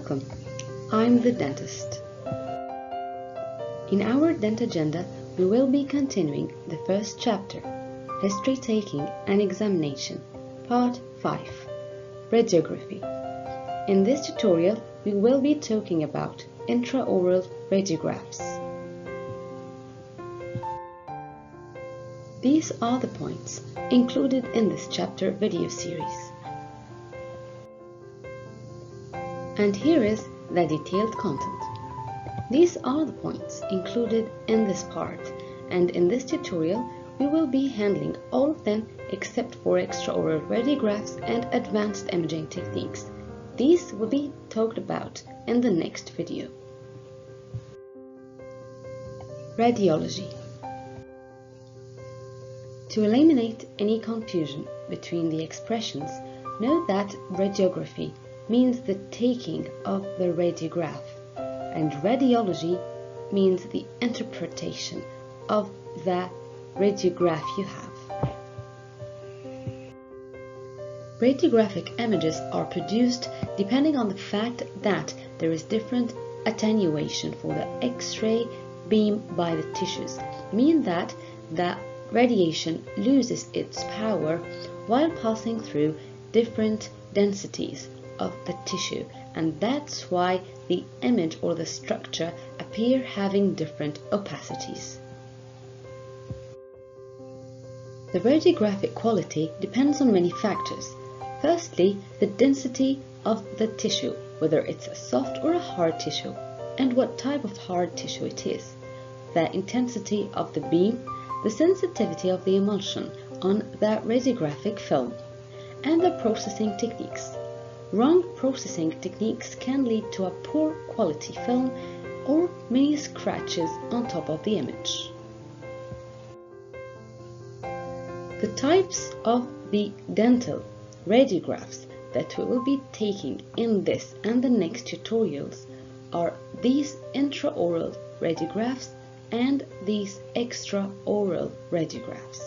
Welcome, I'm the dentist. In our Dent Agenda, we will be continuing the first chapter, History Taking and Examination, Part 5, Radiography. In this tutorial, we will be talking about intraoral radiographs. These are the points included in this chapter video series. And here is the detailed content. These are the points included in this part, and in this tutorial we will be handling all of them except for extraoral radiographs and advanced imaging techniques. These will be talked about in the next video. Radiology. To eliminate any confusion between the expressions, note that radiography means the taking of the radiograph, and radiology means the interpretation of the radiograph you have. Radiographic images are produced depending on the fact that there is different attenuation for the X-ray beam by the tissues, meaning that the radiation loses its power while passing through different densities of the tissue, and that's why the image or the structure appear having different opacities. The radiographic quality depends on many factors. Firstly, the density of the tissue, whether it's a soft or a hard tissue, and what type of hard tissue it is, the intensity of the beam, the sensitivity of the emulsion on the radiographic film, and the processing techniques. Wrong processing techniques can lead to a poor quality film or many scratches on top of the image. The types of the dental radiographs that we will be taking in this and the next tutorials are these intraoral radiographs and these extraoral radiographs.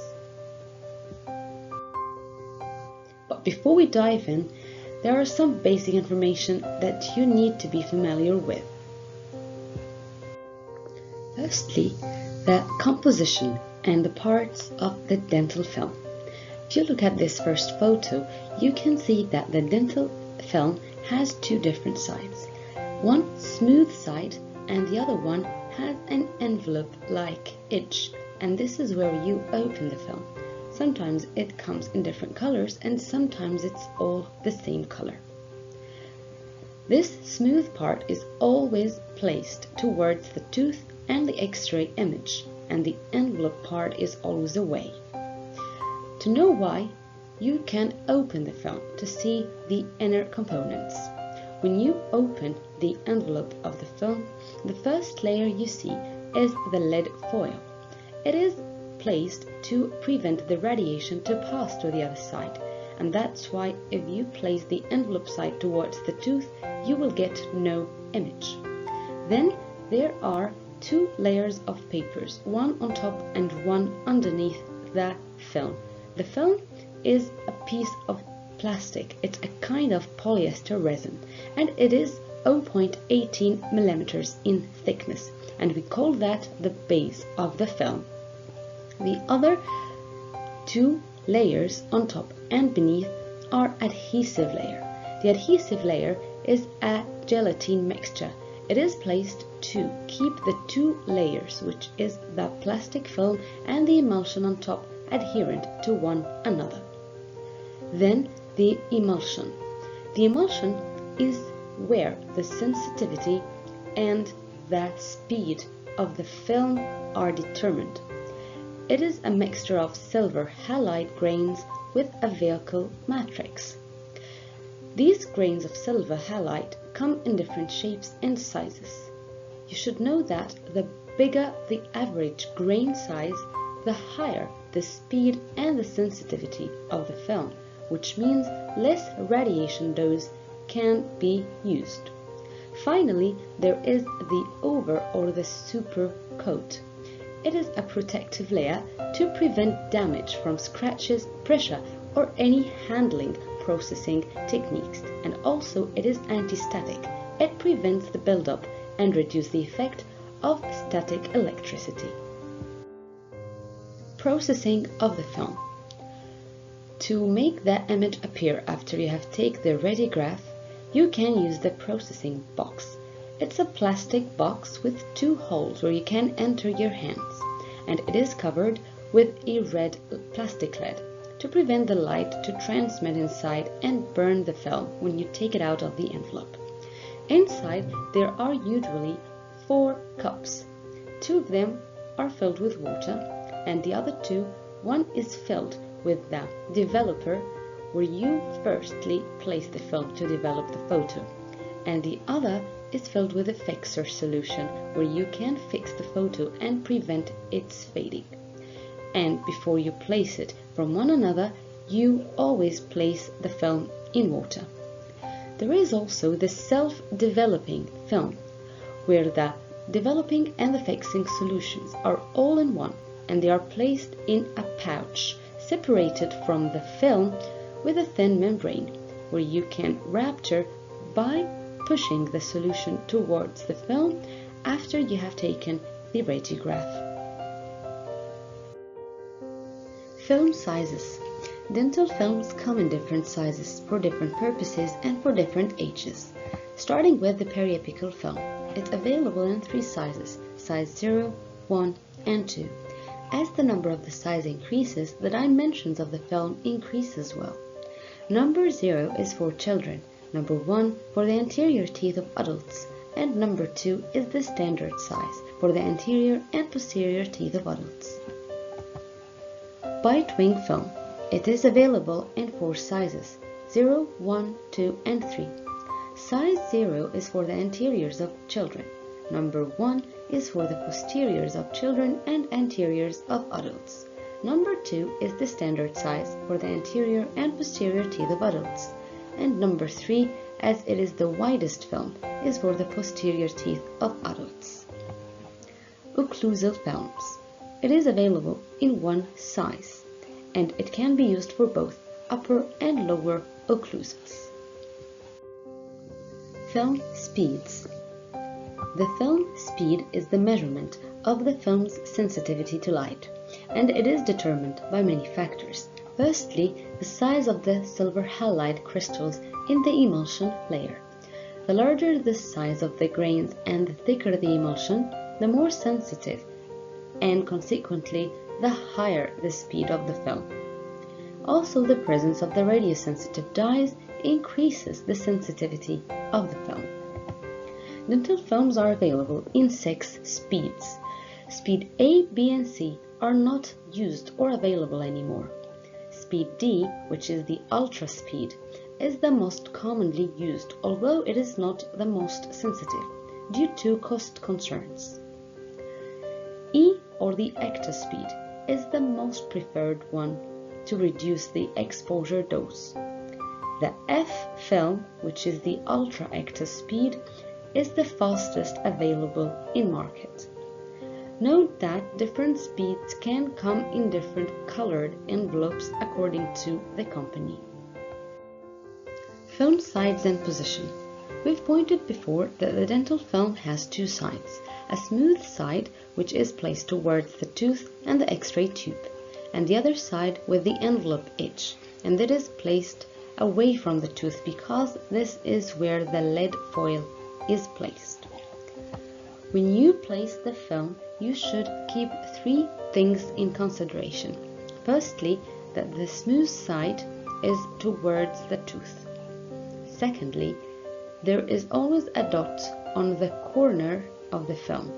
But before we dive in, there are some basic information that you need to be familiar with. Firstly, the composition and the parts of the dental film. If you look at this first photo, you can see that the dental film has two different sides. One smooth side and the other one has an envelope-like edge, and this is where you open the film. Sometimes it comes in different colors and sometimes it's all the same color. This smooth part is always placed towards the tooth and the X-ray image, and the envelope part is always away. To know why, you can open the film to see the inner components. When you open the envelope of the film, the first layer you see is the lead foil. It is placed to prevent the radiation to pass to the other side, and that's why if you place the envelope side towards the tooth, you will get no image. Then there are two layers of papers, one on top and one underneath the film. The film is a piece of plastic. It's a kind of polyester resin, and it is 0.18 millimeters in thickness, and we call that the base of the film. The other two layers on top and beneath are adhesive layer. The adhesive layer is a gelatin mixture. It is placed to keep the two layers, which is the plastic film and the emulsion on top, adherent to one another. Then the emulsion. The emulsion is where the sensitivity and the speed of the film are determined. It is a mixture of silver halide grains with a vehicle matrix. These grains of silver halide come in different shapes and sizes. You should know that the bigger the average grain size, the higher the speed and the sensitivity of the film, which means less radiation dose can be used. Finally, there is the over or the super coat. It is a protective layer to prevent damage from scratches, pressure, or any handling processing techniques, and also it is anti-static, It prevents the buildup and reduces the effect of static electricity. Processing of the film. To make the image appear after you have taken the radiograph, you can use the processing box. It's a plastic box with 2 holes where you can enter your hands, and it is covered with a red plastic lid to prevent the light to transmit inside and burn the film when you take it out of the envelope. Inside there are usually 4 cups. 2 of them are filled with water, and the other 2, one is filled with the developer, where you firstly place the film to develop the photo, and the other is filled with a fixer solution where you can fix the photo and prevent its fading. And before you place it from one another, you always place the film in water. There is also the self-developing film, where the developing and the fixing solutions are all in one, and they are placed in a pouch separated from the film with a thin membrane, where you can rapture by pushing the solution towards the film after you have taken the radiograph. Film sizes. Dental films come in different sizes for different purposes and for different ages. Starting with the periapical film, it's available in 3 sizes, size 0, 1, and 2. As the number of the size increases, the dimensions of the film increase as well. Number 0 is for children, number 1 for the anterior teeth of adults, and number 2 is the standard size for the anterior and posterior teeth of adults. Bitewing film. It is available in 4 sizes, 0, 1, 2, and 3. Size 0 is for the anteriors of children. Number 1 is for the posteriors of children and anteriors of adults. Number 2 is the standard size for the anterior and posterior teeth of adults. And number 3, as it is the widest film, is for the posterior teeth of adults. Occlusal films. It is available in 1 size, and it can be used for both upper and lower occlusals. Film speeds. The film speed is the measurement of the film's sensitivity to light, and it is determined by many factors. Firstly, the size of the silver halide crystals in the emulsion layer. The larger the size of the grains and the thicker the emulsion, the more sensitive, and consequently the higher the speed of the film. Also, the presence of the radiosensitive dyes increases the sensitivity of the film. Dental films are available in 6 speeds. Speed A, B, and C are not used or available anymore. Speed D, which is the ultra speed, is the most commonly used, although it is not the most sensitive, due to cost concerns. E, or the active speed, is the most preferred one to reduce the exposure dose. The F film, which is the ultra-active speed, is the fastest available in market. Note that different speeds can come in different colored envelopes according to the company. Film sides and position. We've pointed before that the dental film has 2 sides, a smooth side which is placed towards the tooth and the X-ray tube, and the other side with the envelope edge, and that is placed away from the tooth because this is where the lead foil is placed. When you place the film, you should keep 3 things in consideration. Firstly, that the smooth side is towards the tooth. Secondly, there is always a dot on the corner of the film.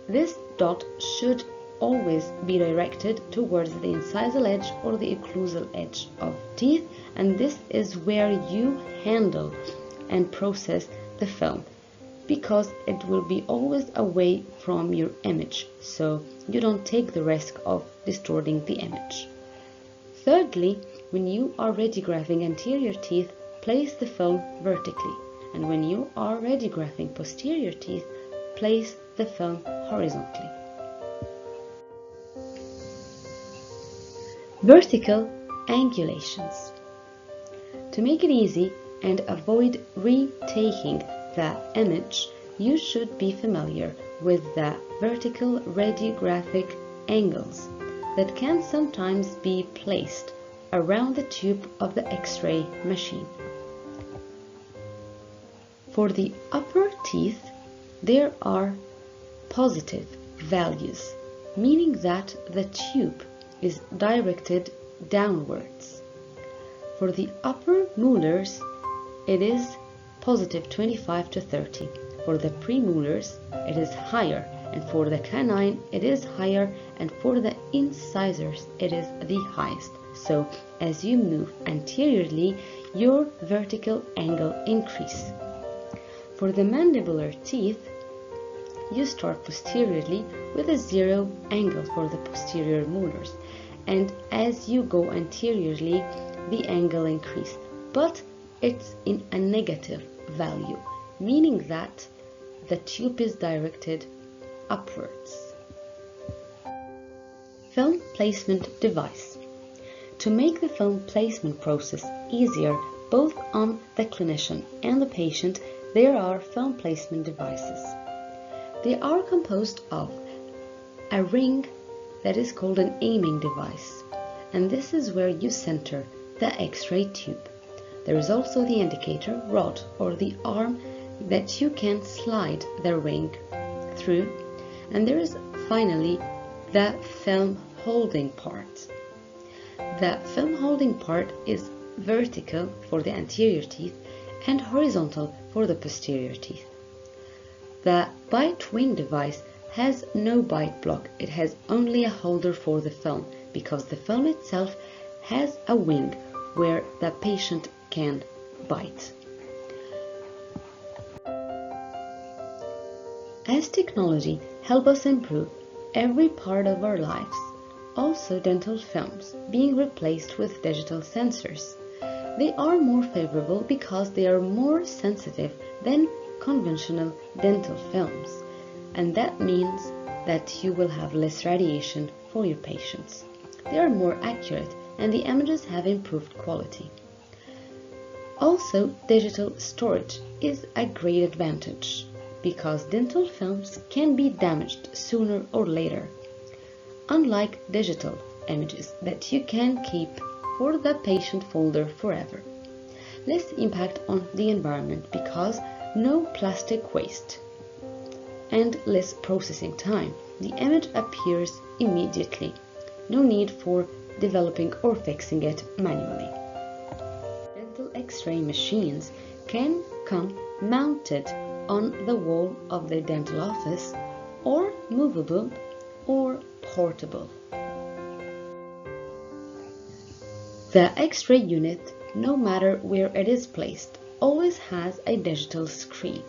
This dot should always be directed towards the incisal edge or the occlusal edge of teeth, and this is where you handle and process the film, because it will be always away from your image, so you don't take the risk of distorting the image. Thirdly, when you are radiographing anterior teeth, place the film vertically, and when you are radiographing posterior teeth, place the film horizontally. Vertical angulations. To make it easy and avoid retaking the image, you should be familiar with the vertical radiographic angles that can sometimes be placed around the tube of the X-ray machine. For the upper teeth, there are positive values, meaning that the tube is directed downwards. For the upper molars, it is positive 25 to 30. For the premolars, it is higher, and for the canine, it is higher, and for the incisors, it is the highest. So, as you move anteriorly, your vertical angle increases. For the mandibular teeth, you start posteriorly with a 0 angle for the posterior molars, and as you go anteriorly, the angle increases, but it's in a negative value, meaning that the tube is directed upwards. Film placement device. To make the film placement process easier both on the clinician and the patient, there are film placement devices. They are composed of a ring that is called an aiming device, and this is where you center the X-ray tube. There is also the indicator rod or the arm that you can slide the ring through, and there is finally the film holding part. The film holding part is vertical for the anterior teeth and horizontal for the posterior teeth. The Bitewing device has no bite block, it has only a holder for the film, because the film itself has a wing where the patient can bite. As technology helps us improve every part of our lives, also dental films being replaced with digital sensors. They are more favorable because they are more sensitive than conventional dental films, and that means that you will have less radiation for your patients. They are more accurate and the images have improved quality. Also, digital storage is a great advantage because dental films can be damaged sooner or later, unlike digital images that you can keep for the patient folder forever. Less impact on the environment because no plastic waste and less processing time. The image appears immediately. No need for developing or fixing it manually. Dental X-ray machines can come mounted on the wall of the dental office or movable or portable. The X-ray unit, no matter where it is placed, always has a digital screen.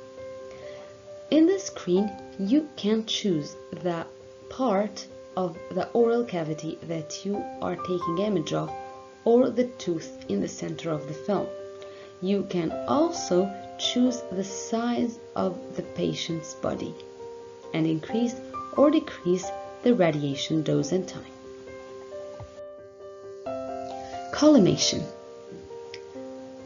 In the screen, you can choose the part of the oral cavity that you are taking image of or the tooth in the center of the film. You can also choose the size of the patient's body and increase or decrease the radiation dose and time. Collimation.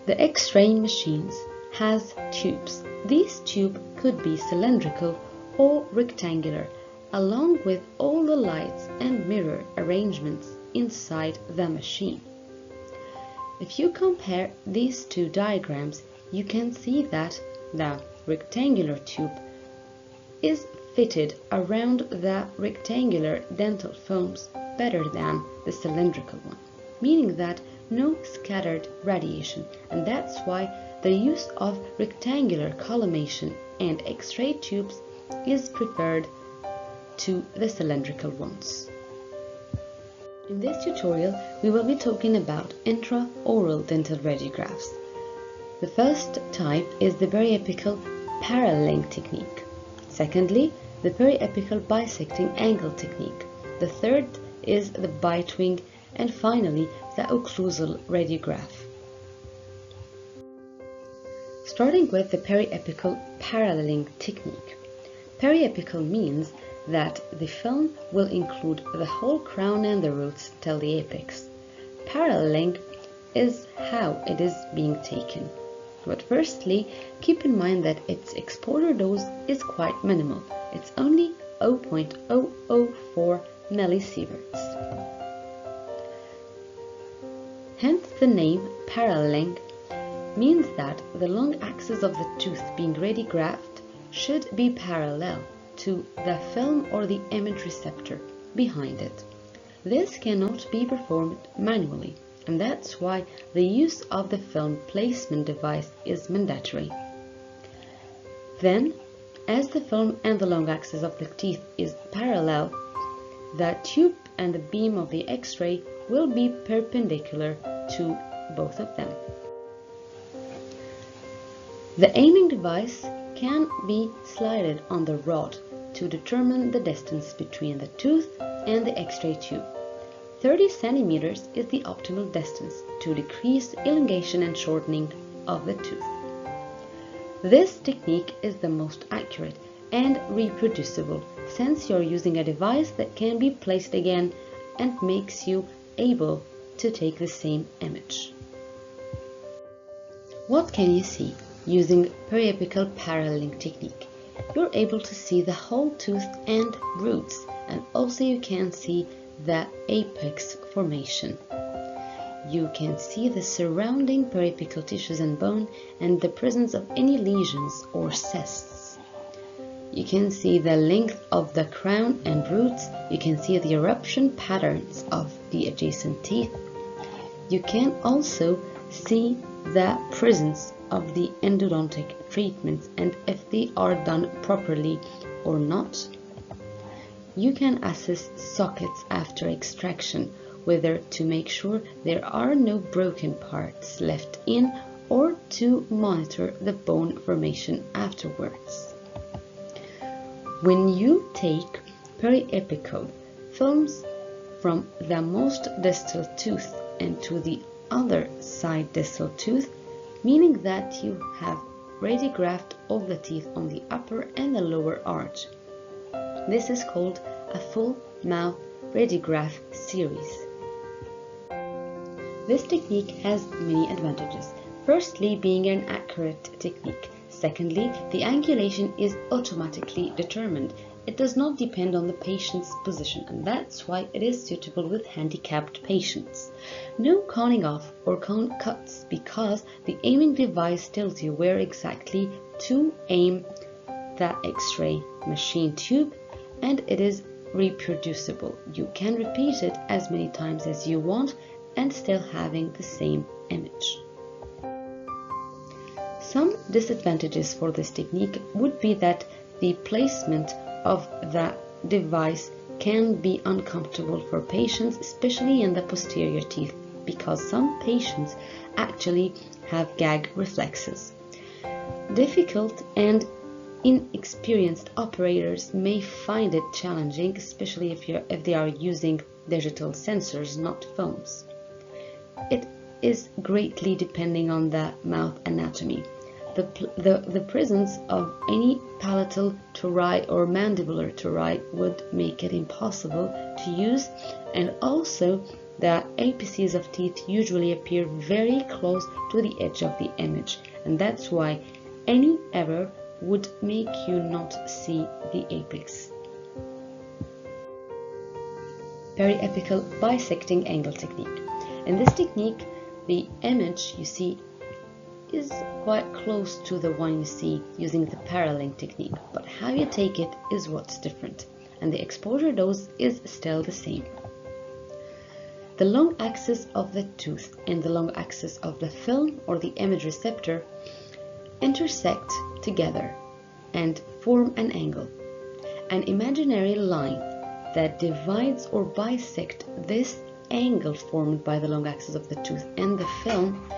The X-ray machines has tubes. These tubes could be cylindrical or rectangular, along with all the lights and mirror arrangements inside the machine. If you compare these two diagrams, you can see that the rectangular tube is fitted around the rectangular dental films better than the cylindrical one, meaning that no scattered radiation, and that's why the use of rectangular collimation and X-ray tubes is preferred to the cylindrical ones. In this tutorial, we will be talking about intraoral dental radiographs. The first type is the periapical paralleling technique. Secondly, the periapical bisecting angle technique. The third is the bitewing, and finally the occlusal radiograph. Starting with the periapical paralleling technique. Periapical means that the film will include the whole crown and the roots till the apex. Paralleling is how it is being taken. But firstly, keep in mind that its exposure dose is quite minimal. It's only 0.004 millisieverts. Hence the name paralleling means that the long axis of the tooth being radiographed should be parallel to the film or the image receptor behind it. This cannot be performed manually, and that's why the use of the film placement device is mandatory. Then, as the film and the long axis of the teeth is parallel, the tube and the beam of the X-ray will be perpendicular to both of them. The aiming device can be slided on the rod to determine the distance between the tooth and the X-ray tube. 30 centimeters is the optimal distance to decrease elongation and shortening of the tooth. This technique is the most accurate and reproducible since you're using a device that can be placed again and makes you able to take the same image. What can you see using periapical paralleling technique? You're able to see the whole tooth and roots, and also you can see the apex formation. You can see the surrounding periapical tissues and bone and the presence of any lesions or cysts. You can see the length of the crown and roots. You can see the eruption patterns of the adjacent teeth. You can also see the presence of the endodontic treatments and if they are done properly or not. You can assess sockets after extraction, whether to make sure there are no broken parts left in or to monitor the bone formation afterwards. When you take periapical films from the most distal tooth into the other side distal tooth, meaning that you have radiographed all the teeth on the upper and the lower arch. This is called a full mouth radiograph series. This technique has many advantages. Firstly, being an accurate technique. Secondly, the angulation is automatically determined. It does not depend on the patient's position, and that's why it is suitable with handicapped patients. No coning off or cone cuts because the aiming device tells you where exactly to aim the X-ray machine tube, and it is reproducible. You can repeat it as many times as you want and still having the same image. Some disadvantages for this technique would be that the placement of the device can be uncomfortable for patients, especially in the posterior teeth, because some patients actually have gag reflexes. Difficult and inexperienced operators may find it challenging, especially if they are using digital sensors, not films. It is greatly depending on the mouth anatomy. The presence of any palatal tori or mandibular tori would make it impossible to use, and also the apices of teeth usually appear very close to the edge of the image, and that's why any error would make you not see the apex. Periapical bisecting angle technique. In this technique, the image you see is quite close to the one you see using the paralleling technique, but how you take it is what's different, and the exposure dose is still the same. The long axis of the tooth and the long axis of the film or the image receptor intersect together and form an angle. An imaginary line that divides or bisects this angle formed by the long axis of the tooth and the film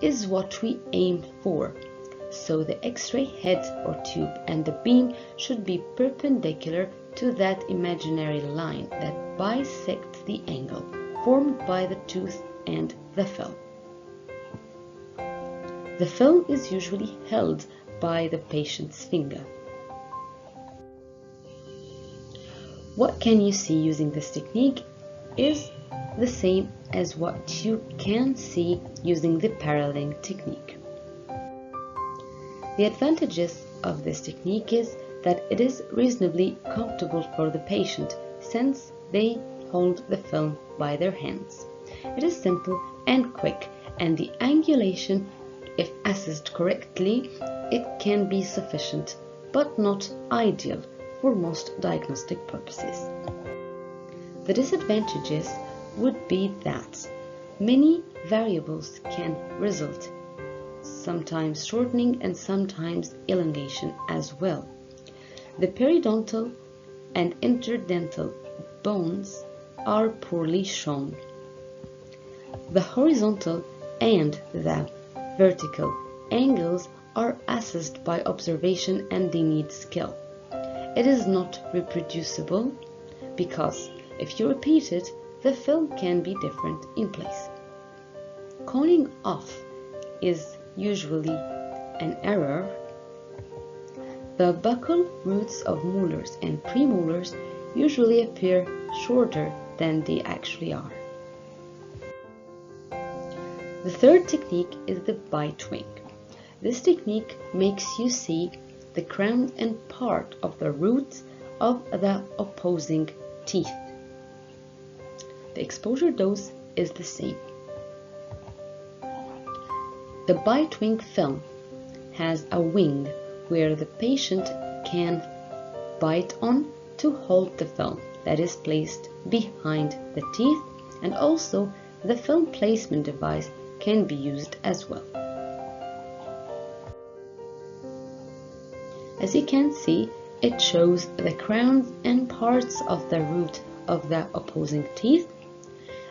is what we aim for. So the X-ray head or tube and the beam should be perpendicular to that imaginary line that bisects the angle formed by the tooth and the film. The film is usually held by the patient's finger. What can you see using this technique is the same as what you can see using the paralleling technique. The advantages of this technique is that it is reasonably comfortable for the patient since they hold the film by their hands. It is simple and quick, and the angulation, if assessed correctly, it can be sufficient, but not ideal for most diagnostic purposes. The disadvantages would be that many variables can result, sometimes shortening and sometimes elongation as well. The periodontal and interdental bones are poorly shown. The horizontal and the vertical angles are assessed by observation and they need skill. It is not reproducible because if you repeat it, the film can be different in place. Coning off is usually an error. The buccal roots of molars and premolars usually appear shorter than they actually are. The third technique is the bitewing. This technique makes you see the crown and part of the roots of the opposing teeth. The exposure dose is the same. The bitewing film has a wing where the patient can bite on to hold the film that is placed behind the teeth, and also the film placement device can be used as well. As you can see, it shows the crowns and parts of the root of the opposing teeth,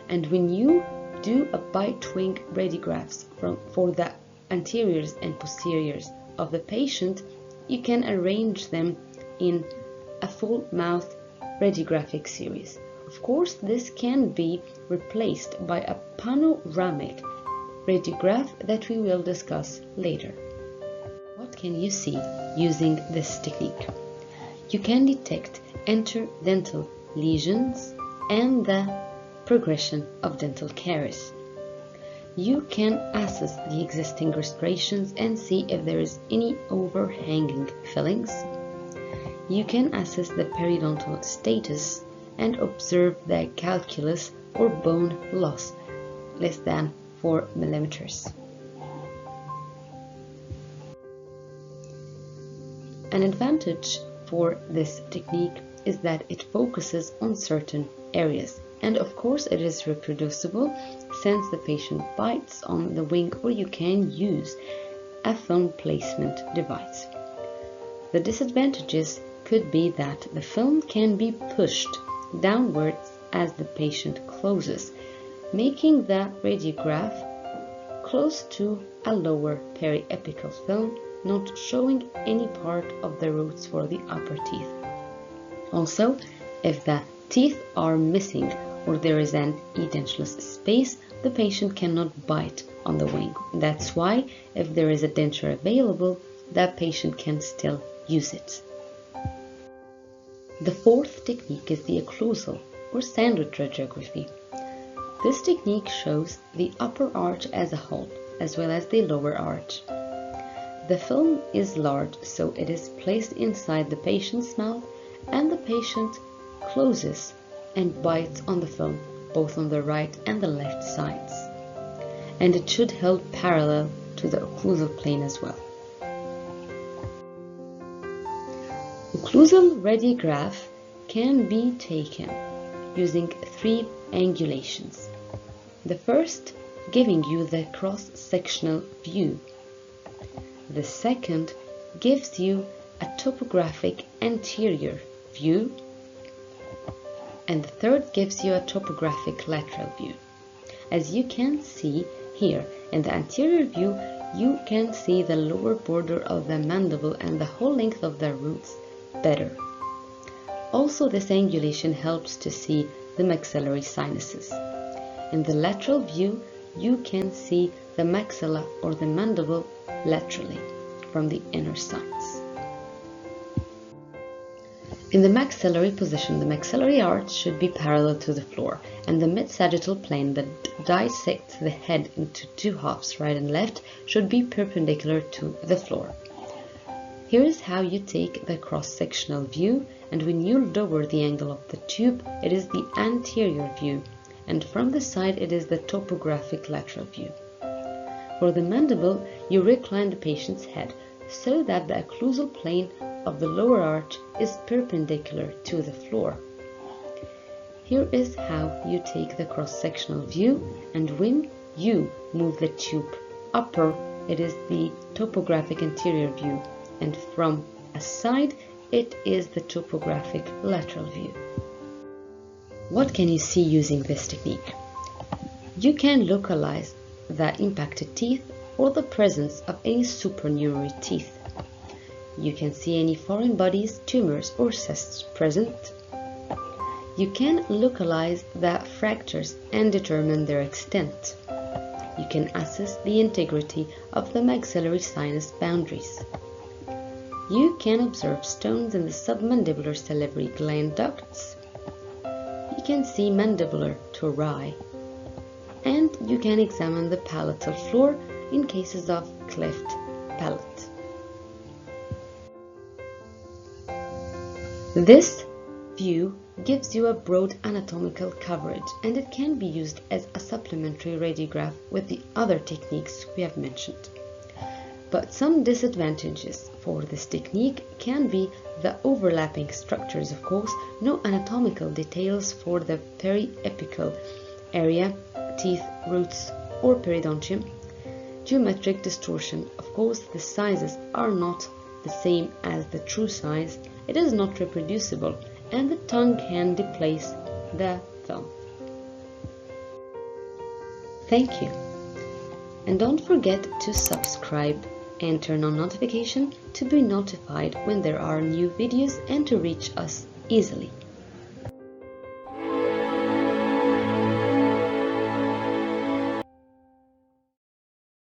and when you do a bitewing radiographs for the anteriors and posteriors of the patient, you can arrange them in a full mouth radiographic series. Of course, this can be replaced by a panoramic radiograph that we will discuss later. What can you see using this technique? You can detect interdental lesions and the progression of dental caries. You can assess the existing restorations and see if there is any overhanging fillings. You can assess the periodontal status and observe the calculus or bone loss less than 4 millimeters. An advantage for this technique is that it focuses on certain areas, and of course it is reproducible since the patient bites on the wing, or you can use a film placement device. The disadvantages could be that the film can be pushed downwards as the patient closes, making the radiograph close to a lower periapical film, not showing any part of the roots for the upper teeth. Also, if the teeth are missing or there is an edentulous space, the patient cannot bite on the wing. That's why if there is a denture available, that patient can still use it. The fourth technique is the occlusal or sandwich radiography. This technique shows the upper arch as a whole, as well as the lower arch. The film is large, so it is placed inside the patient's mouth, and the patient closes and bites on the film, both on the right and the left sides. And it should hold parallel to the occlusal plane as well. Occlusal radiograph can be taken using 3 angulations. The first giving you the cross-sectional view. The second gives you a topographic anterior view, and the third gives you a topographic lateral view. As you can see here in the anterior view, you can see the lower border of the mandible and the whole length of the roots better. Also, this angulation helps to see the maxillary sinuses. In the lateral view, you can see the maxilla or the mandible laterally from the inner sides. In the maxillary position, the maxillary arch should be parallel to the floor, and the mid-sagittal plane that dissects the head into 2 halves, right and left, should be perpendicular to the floor. Here is how you take the cross-sectional view, and when you lower the angle of the tube, it is the anterior view, and from the side it is the topographic lateral view. For the mandible, you recline the patient's head so that the occlusal plane of the lower arch is perpendicular to the floor. Here is how you take the cross-sectional view, and when you move the tube upper, it is the topographic anterior view, and from a side, it is the topographic lateral view. What can you see using this technique? You can localize the impacted teeth or the presence of any supernumerary teeth. You can see any foreign bodies, tumors, or cysts present. You can localize the fractures and determine their extent. You can assess the integrity of the maxillary sinus boundaries. You can observe stones in the submandibular salivary gland ducts. You can see mandibular tori. And you can examine the palatal floor in cases of cleft palate. This view gives you a broad anatomical coverage, and it can be used as a supplementary radiograph with the other techniques we have mentioned. But some disadvantages for this technique can be the overlapping structures, of course, no anatomical details for the periapical area, teeth, roots, or periodontium, geometric distortion, of course, the sizes are not the same as the true size, it is not reproducible, and the tongue can displace the film. Thank you, and don't forget to subscribe and turn on notification to be notified when there are new videos and to reach us easily.